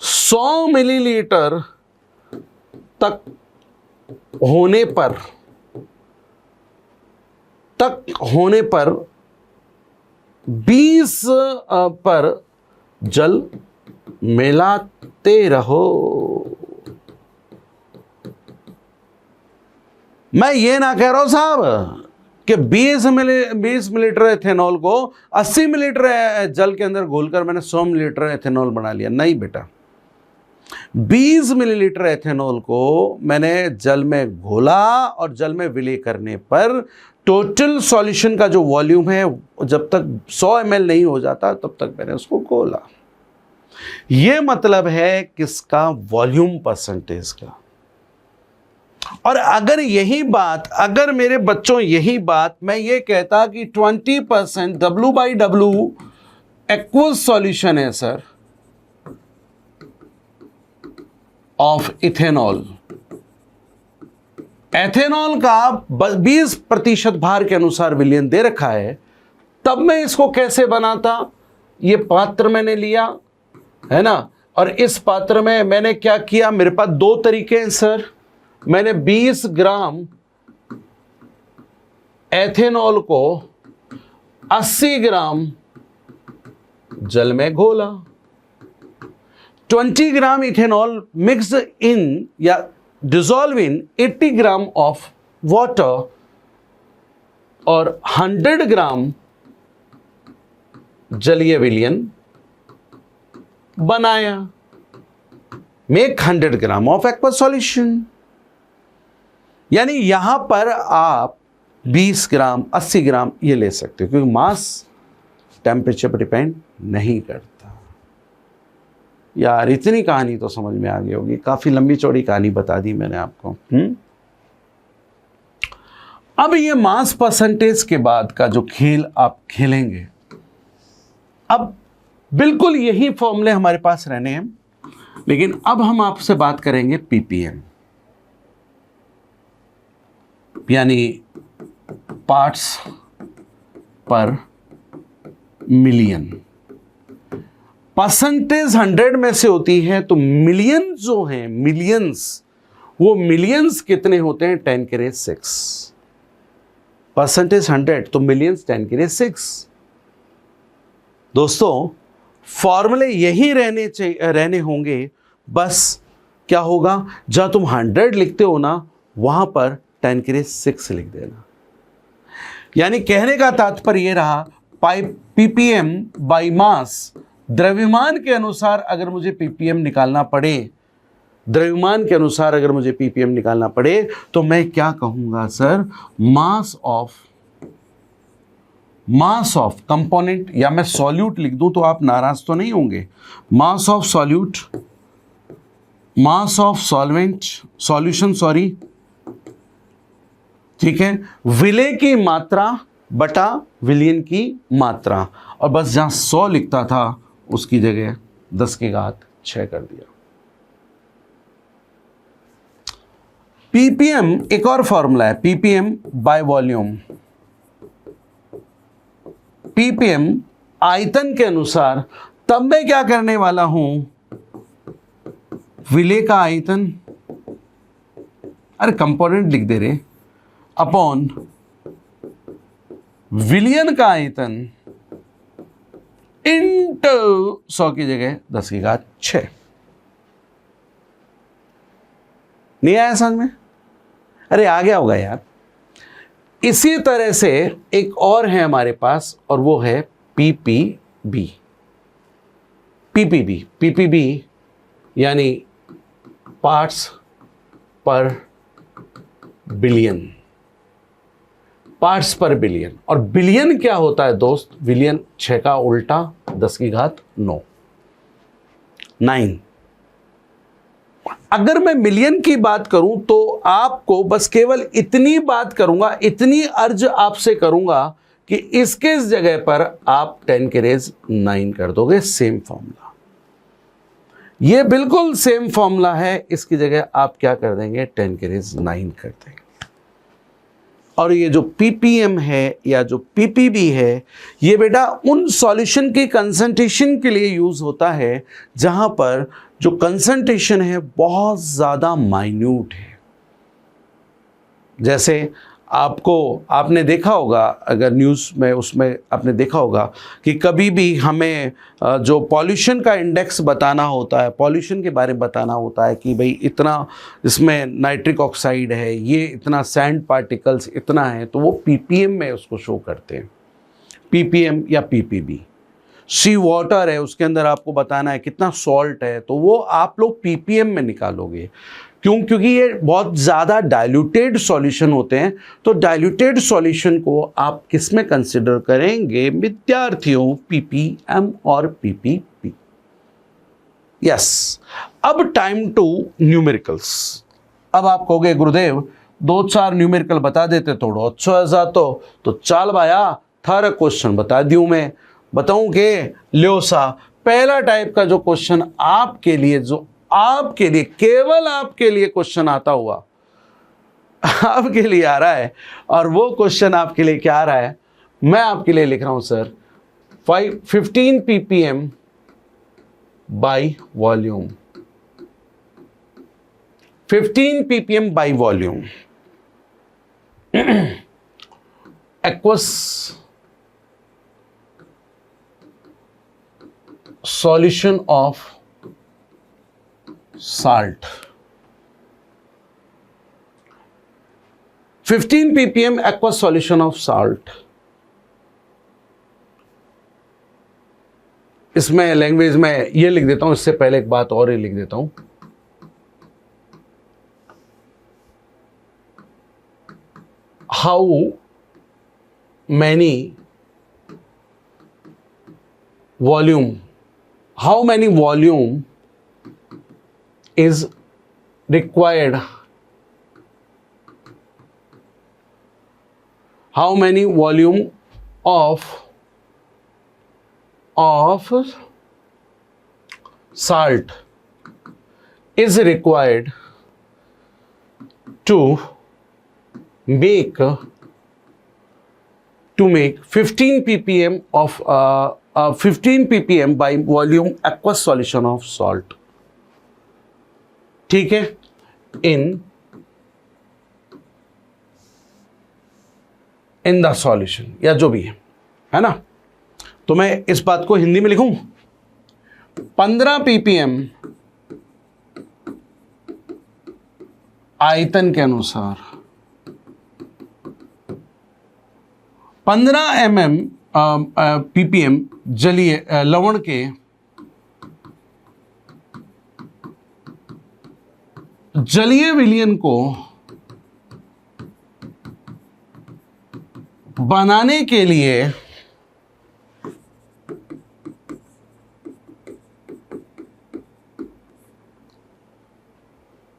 100 मिलीलीटर तक होने पर 20 पर जल मिलाते रहो। मैं ये ना कह रहा हूं साहब कि 20 मिलीलीटर एथेनॉल को 80 मिलीलीटर जल के अंदर घोलकर मैंने 100 मिलीलीटर एथेनॉल बना लिया। नहीं बेटा, 20 मिलीलीटर एथेनॉल को मैंने जल में घोला और जल में विलय करने पर टोटल सॉल्यूशन का जो वॉल्यूम है जब तक 100 ml नहीं हो जाता तब तक मैंने उसको घोला। ये मतलब है किसका? वॉल्यूम परसेंटेज का। और अगर यही बात, अगर मेरे बच्चों यही बात मैं ये कहता कि 20% W/W एक्वस सॉल्यूशन है सर ऑफ इथेनॉल, एथेनॉल का 20% भार के अनुसार विलयन दे रखा है, तब मैं इसको कैसे बनाता? ये पात्र मैंने लिया है ना, और इस पात्र में मैंने क्या किया? मेरे पास दो तरीके हैं सर। मैंने 20 ग्राम एथेनॉल को 80 ग्राम जल में घोला। 20 ग्राम इथेनॉल मिक्स इन या dissolve in 80 gram of water और 100 ग्राम जलीय विलयन बनाया। Make 100 gram of aqueous solution. यानी यहां पर आप 20 ग्राम 80 ग्राम ये ले सकते हो, क्योंकि मास टेम्परेचर पर डिपेंड नहीं करता। यार इतनी कहानी तो समझ में आ गई होगी, काफी लंबी चौड़ी कहानी बता दी मैंने आपको। अब ये मास परसेंटेज के बाद का जो खेल आप खेलेंगे, अब बिल्कुल यही फॉर्मूले हमारे पास रहने हैं, लेकिन अब हम आपसे बात करेंगे पीपीएम, यानी पार्ट्स पर मिलियन। परसेंटेज 100 में से होती है, तो मिलियन जो हैं, मिलियंस, वो मिलियंस कितने होते हैं? 10⁻⁶। परसेंटेज 100 तो मिलियंस 10⁻⁶। दोस्तों फॉर्मूले यही रहने होंगे, बस क्या होगा, जहां तुम 100 लिखते हो ना वहां पर 10⁻⁶ लिख देना। यानी कहने का तात्पर्य यह रहा, ppm बाई मास, द्रव्यमान के अनुसार अगर मुझे ppm निकालना पड़े, द्रव्यमान के अनुसार अगर मुझे ppm निकालना पड़े तो मैं क्या कहूंगा सर, मास ऑफ कंपोनेंट, या मैं सॉल्यूट लिख दूं तो आप नाराज तो नहीं होंगे। Mass of solute, mass of solvent, solution sorry, ठीक है, विलेय की मात्रा बटा विलयन की मात्रा, और बस जहां 100 लिखता था उसकी जगह 10⁶ कर दिया। पीपीएम एक और फॉर्मूला है, पीपीएम बाय वॉल्यूम। पीपीएम आयतन के अनुसार, तब मैं क्या करने वाला हूं, विलेय का आयतन, अरे कंपोनेंट लिख दे रहे, अपॉन विलयन का आयतन इंटू 100 की जगह 10⁶। नहीं आया समझ में? अरे आ गया होगा यार। इसी तरह से एक और है हमारे पास, और वो है पीपीबी। पीपीबी यानी पार्ट्स पर बिलियन, पार्ट्स पर बिलियन। और बिलियन क्या होता है दोस्त, बिलियन 6 का उल्टा 10⁹ 9। अगर मैं मिलियन की बात करूं तो आपको बस केवल इतनी बात करूंगा, इतनी अर्ज आपसे करूंगा कि इसके इस जगह पर आप 10⁻⁹ कर दोगे। सेम फॉर्मूला, ये बिल्कुल सेम फॉर्मूला है, इसकी जगह आप क्या कर देंगे, 10⁻⁹ कर देंगे। और ये जो पीपीएम है या जो पीपीबी है, ये बेटा उन सॉल्यूशन की कंसंट्रेशन के लिए यूज होता है जहां पर जो कंसंट्रेशन है बहुत ज़्यादा माइन्यूट है। जैसे आपने देखा होगा, अगर न्यूज़ में उसमें आपने देखा होगा कि कभी भी हमें जो पॉल्यूशन का इंडेक्स बताना होता है, पॉल्यूशन के बारे में बताना होता है कि भाई इतना इसमें नाइट्रिक ऑक्साइड है, ये इतना सैंड पार्टिकल्स इतना है, तो वो पीपीएम में उसको शो करते हैं, पीपीएम या पीपीबी। सी वाटर है, उसके अंदर आपको बताना है कितना सॉल्ट है, तो वो आप लोग पीपीएम में निकालोगे। क्यों? क्योंकि ये बहुत ज़्यादा डाइल्यूटेड सॉल्यूशन होते हैं। तो डाइल्यूटेड सॉल्यूशन को आप किस में कंसिडर करेंगे विद्यार्थियों? पीपीएम और पीपीबी। यस। अब टाइम टू न्यूमेरिकल्स। अब आप कहोगे गुरुदेव 2-4 न्यूमेरिकल बता देते थोड़ा अच्छा ऐसा, तो चल भाया थारा क्वेश्चन बता दूं मैं, बताऊं के ल्यो सा। पहला टाइप का जो क्वेश्चन आपके लिए, जो आपके लिए, केवल आपके लिए क्वेश्चन आता हुआ आपके लिए आ रहा है, और वो क्वेश्चन आपके लिए क्या आ रहा है, मैं आपके लिए लिख रहा हूं sir, 15 ppm by volume, 15 ppm by volume, aqueous solution of salt, 15 ppm aqueous solution of salt। इसमें लैंग्वेज में ये लिख देता हूं, इससे पहले एक बात और ही लिख देता हूं, how many volume, how many volume is required, how many volume of salt is required to make 15 ppm of 15 ppm by volume aqueous solution of salt। ठीक है, इन द सॉल्यूशन, या जो भी है ना। तो मैं इस बात को हिंदी में लिखूं, 15 ppm आयतन के अनुसार 15 ppm जलीय लवण के जलीय विलयन को बनाने के लिए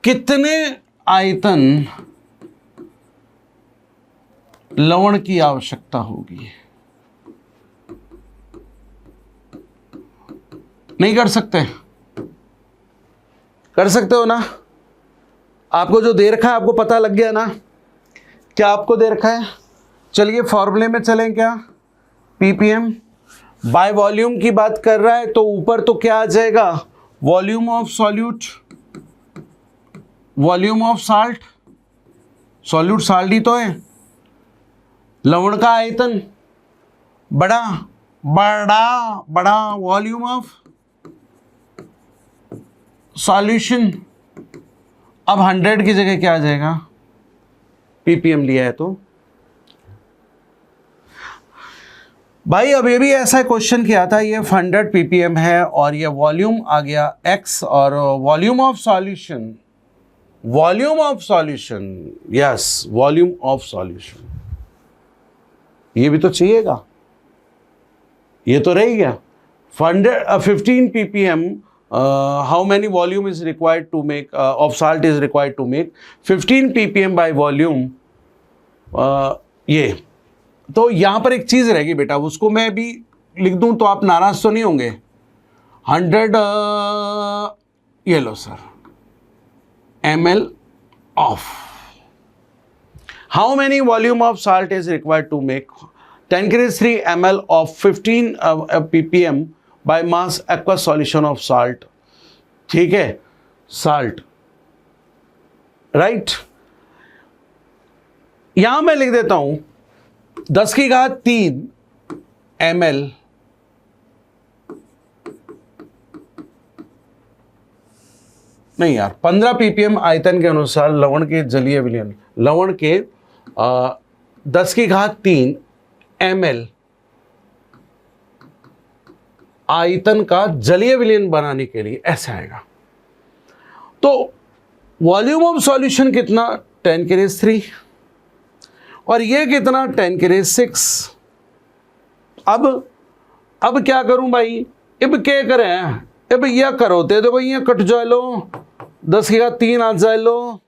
कितने आयतन लवण की आवश्यकता होगी? नहीं कर सकते? कर सकते हो ना? आपको जो दे रखा है आपको पता लग गया ना? क्या आपको दे रखा है? चलिए फॉर्मूले में चलें। क्या ppm बाय वॉल्यूम की बात कर रहा है तो ऊपर तो क्या आ जाएगा? Volume of solute, volume of salt, solute salt ही तो है। लवण का आयतन बड़ा बड़ा बड़ा, वॉल्यूम ऑफ सॉल्यूशन। अब 100 की जगह क्या आ जाएगा? ppm लिया है तो भाई अब ये भी ऐसा क्वेश्चन किया था, ये 100 ppm है और ये वॉल्यूम आ गया x और volume of solution, volume of solution, yes volume of solution, ये भी तो चाहिएगा, ये तो रह गया। 15 ppm how many volume is required to make of salt is required to make 15 ppm by volume। ये तो यहां पर एक चीज रहेगी बेटा, उसको मैं भी लिख दूं तो आप नाराज तो नहीं होंगे। 100 ये लो sir ml of how many volume of salt is required to make 10⁻³ ml of 15 ppm by mass aqueous solution of salt। ठीक है, salt राइट। यहां मैं लिख देता हूं 10⁻³ ml नहीं यार, 15 ppm आयतन के अनुसार लवण के जलीय विलयन, लवण के 10⁻³ ml आयतन का जलीय विलयन बनाने के लिए ऐसे आएगा। तो वॉल्यूम ऑफ सॉल्यूशन कितना? 10⁻³ और ये कितना? 10⁻⁶। अब क्या करूं भाई? अब क्या करें? अब यह करो ते तो भाई ये कट जाए लो, 10⁻³ आ जाए लो।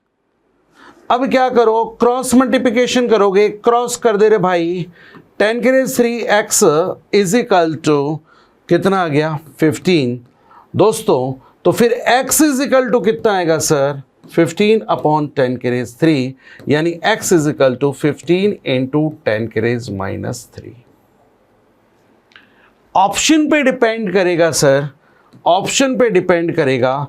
अब क्या करो? क्रॉस मल्टीप्लिकेशन करोगे, क्रॉस कर दे रे भाई। 10⁻³ x इज इक्वल टू कितना आ गया? 15 दोस्तों। तो फिर x इज इक्वल टू कितना आएगा सर? 15/10⁻³ यानी x is equal to 15 × 10⁻³ option पे डिपेंड करेगा सर, ऑप्शन पे डिपेंड करेगा।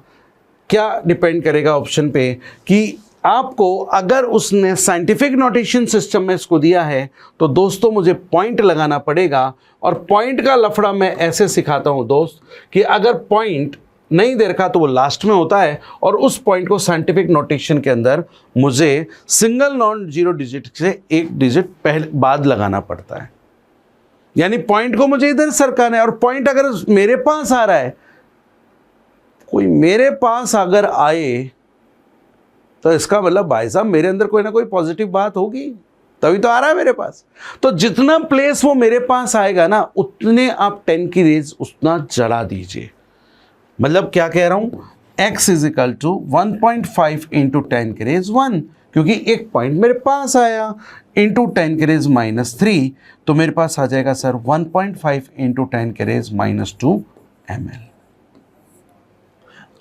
क्या डिपेंड करेगा ऑप्शन पे? कि आपको अगर उसने साइंटिफिक नोटेशन सिस्टम में इसको दिया है तो दोस्तों मुझे पॉइंट लगाना पड़ेगा, और पॉइंट का लफड़ा मैं ऐसे सिखाता हूं दोस्त कि अगर पॉइंट नहीं दे रखा तो वो लास्ट में होता है, और उस पॉइंट को साइंटिफिक नोटेशन के अंदर मुझे सिंगल नॉन जीरो डिजिट से एक डिजिट पहले बाद लगाना पड़ता है। यानी पॉइंट को मुझे इधर सरकाना है, और पॉइंट अगर मेरे पास आ रहा है, कोई मेरे पास अगर आए तो इसका मतलब भाई साहब मेरे अंदर कोई ना कोई पॉजिटिव बात होगी, तभी तो आ रहा है मेरे पास। तो जितना प्लेस वो मेरे पास आएगा ना, उतने आप 10 की रेज उतना जला दीजिए। मतलब क्या कह रहा हूं? x इज इक्वल टू 1.5 × 10⁻⁻⁴, क्योंकि एक पॉइंट मेरे पास आया, इंटू 10⁻³ तो मेरे पास आ जाएगा सर 1.5 × 10⁻² ml।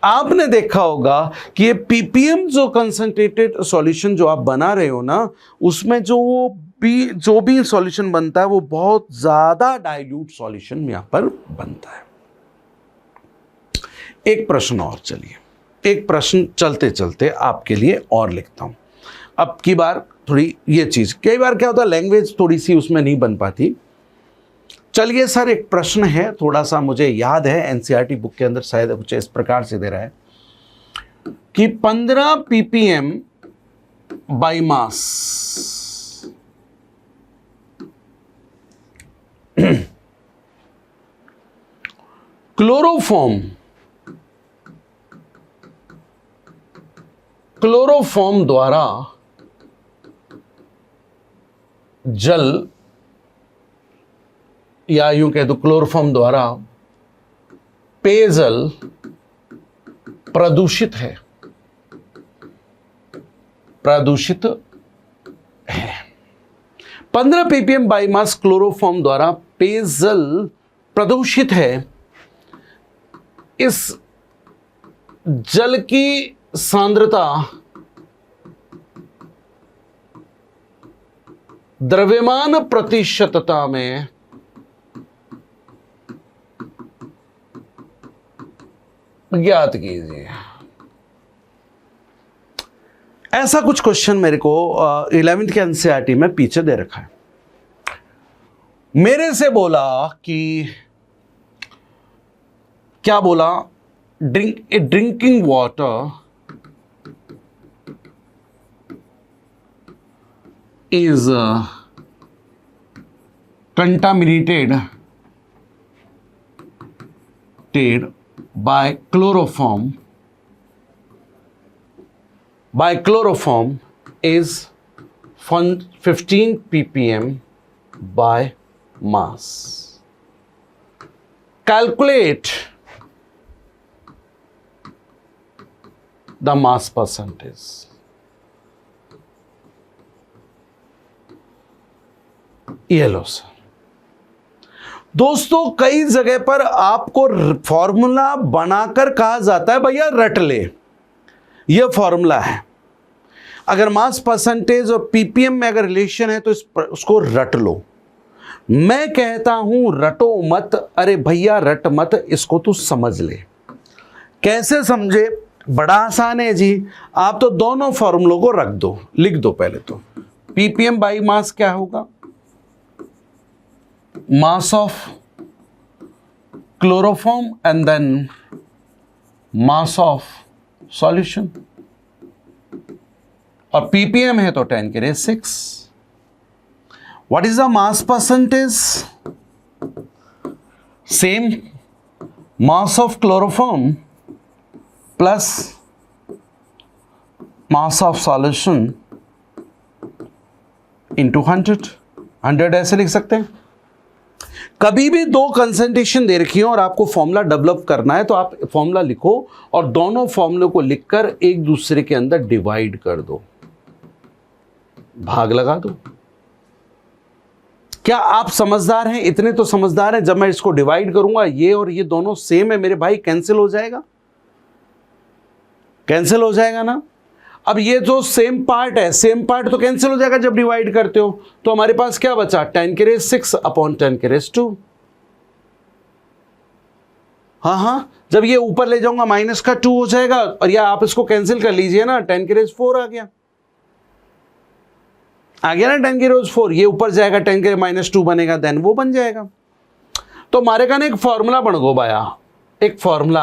आपने देखा होगा कि ये ppm जो कंसंट्रेटेड सॉल्यूशन जो आप बना रहे हो ना, उसमें जो भी सॉल्यूशन बनता है वो बहुत ज्यादा डाइल्यूट सॉल्यूशन यहां पर बनता है। एक प्रश्न और, चलिए एक प्रश्न चलते चलते आपके लिए और लिखता हूं। अब की बार थोड़ी ये चीज़, कई बार क्या होता है लैंग्वेज थोड़ी सी उसमें नहीं बन पाती। चलिए सर, एक प्रश्न है, थोड़ा सा मुझे याद है एनसीईआरटी बुक के अंदर शायद कुछ इस प्रकार से दे रहा है कि 15 ppm बाय मास क्लोरोफॉर्म द्वारा जल, या यूं कह दो क्लोरोफॉर्म द्वारा पेयजल प्रदूषित है, प्रदूषित है। 15 ppm बाय मास क्लोरोफॉर्म द्वारा पेयजल प्रदूषित है। इस जल की सांद्रता द्रव्यमान प्रतिशतता में ज्ञात कीजिए। ऐसा कुछ क्वेश्चन मेरे को 11th के एनसीईआरटी में पीछे दे रखा है। मेरे से बोला कि क्या बोला, drinking water is contaminated by chloroform is 15 ppm by mass. Calculate the mass percentage. ये लो सर। दोस्तों, कई जगह पर आपको फॉर्मूला बनाकर कहा जाता है भैया रट ले, यह फॉर्मूला है। अगर मास परसेंटेज और पीपीएम में अगर रिलेशन है तो उसको रट लो। मैं कहता हूं रटो मत, अरे भैया रट मत, इसको तू समझ ले। कैसे समझे? बड़ा आसान है जी, आप तो दोनों फॉर्मूलों को रख दो, लिख दो। पहले तो पीपीएम बाई मास क्या होगा, mass of chloroform and then mass of solution, और पीपीएम है तो 10⁻⁶। What is the mass percentage? Same, mass of chloroform plus mass of solution into 100 ऐसे लिख सकते हैं। कभी भी दो कंसंट्रेशन दे रखी हो और आपको फॉर्मूला डेवलप करना है तो आप फॉर्मूला लिखो और दोनों फॉर्मूले को लिखकर एक दूसरे के अंदर डिवाइड कर दो, भाग लगा दो। क्या आप समझदार हैं? इतने तो समझदार हैं, जब मैं इसको डिवाइड करूंगा ये और ये दोनों सेम है मेरे भाई, कैंसिल हो जाएगा, कैंसिल हो जाएगा ना। अब ये जो सेम पार्ट है, सेम पार्ट तो कैंसिल हो जाएगा जब डिवाइड करते हो। तो हमारे पास क्या बचा, 10⁻⁶ अपॉन 10⁻²। हाँ, जब ये ऊपर ले जाऊंगा माइनस का 2 हो जाएगा, और या आप इसको कैंसिल कर लीजिए ना, 10⁻⁴ आ गया ना 10⁻⁴। ये ऊपर जाएगा 10⁻⁻² बनेगा, देन वो बन जाएगा। तो हमारे का एक फॉर्मूला बन गो बाया, एक फॉर्मूला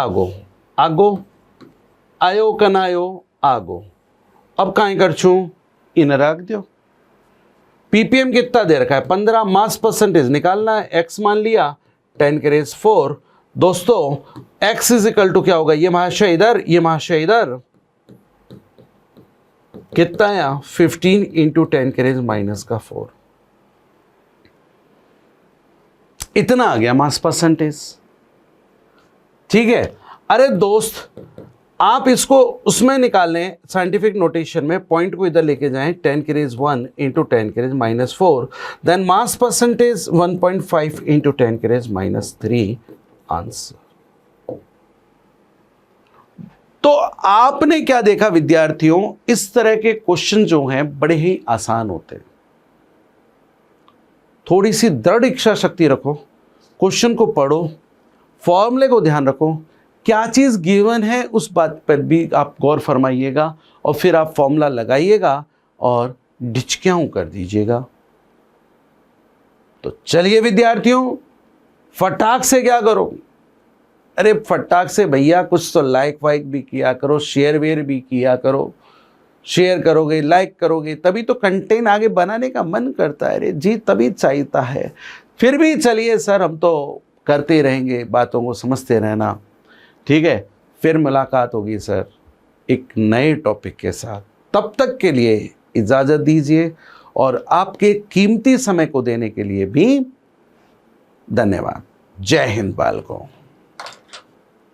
आगो आयो कनायो आगो। अब कहीं कर छू इन रख दो। पीपीएम कितना दे रखा है, 15। मास परसेंटेज निकालना है, एक्स मान लिया 10⁻⁴। दोस्तों एक्स इज इक्वल टू क्या होगा, ये महाशय इधर, ये महाशय इधर, कितना है 15 इंटू 10⁻⁻⁴। इतना आ गया मास परसेंटेज। ठीक है। अरे दोस्त, आप इसको उसमें निकाल लें साइंटिफिक नोटेशन में, पॉइंट को इधर लेके जाएं, 10⁻⁴ into 10⁻⁻⁴, then mass percentage 1.5 into 10⁻⁻3 answer. तो आपने क्या देखा विद्यार्थियों, इस तरह के क्वेश्चन जो हैं बड़े ही आसान होते हैं। थोड़ी सी दृढ़ इच्छा शक्ति रखो, क्वेश्चन को पढ़ो, फॉर्मूले को ध्यान रखो, क्या चीज़ गिवन है उस बात पर भी आप गौर फरमाइएगा, और फिर आप फॉर्मूला लगाइएगा और ढिचकियाँ कर दीजिएगा। तो चलिए विद्यार्थियों, फटाक से क्या करो, अरे फटाक से भैया कुछ तो लाइक वाइक भी किया करो, शेयर वेयर भी किया करो। शेयर करोगे, लाइक करोगे, तभी तो कंटेंट आगे बनाने का मन करता है रे जी, तभी चाहता है। फिर भी चलिए सर, हम तो करते रहेंगे, बातों को समझते रहना, ठीक है। फिर मुलाकात होगी सर एक नए टॉपिक के साथ। तब तक के लिए इजाज़त दीजिए और आपके कीमती समय को देने के लिए भी धन्यवाद। जय हिंद बालकों।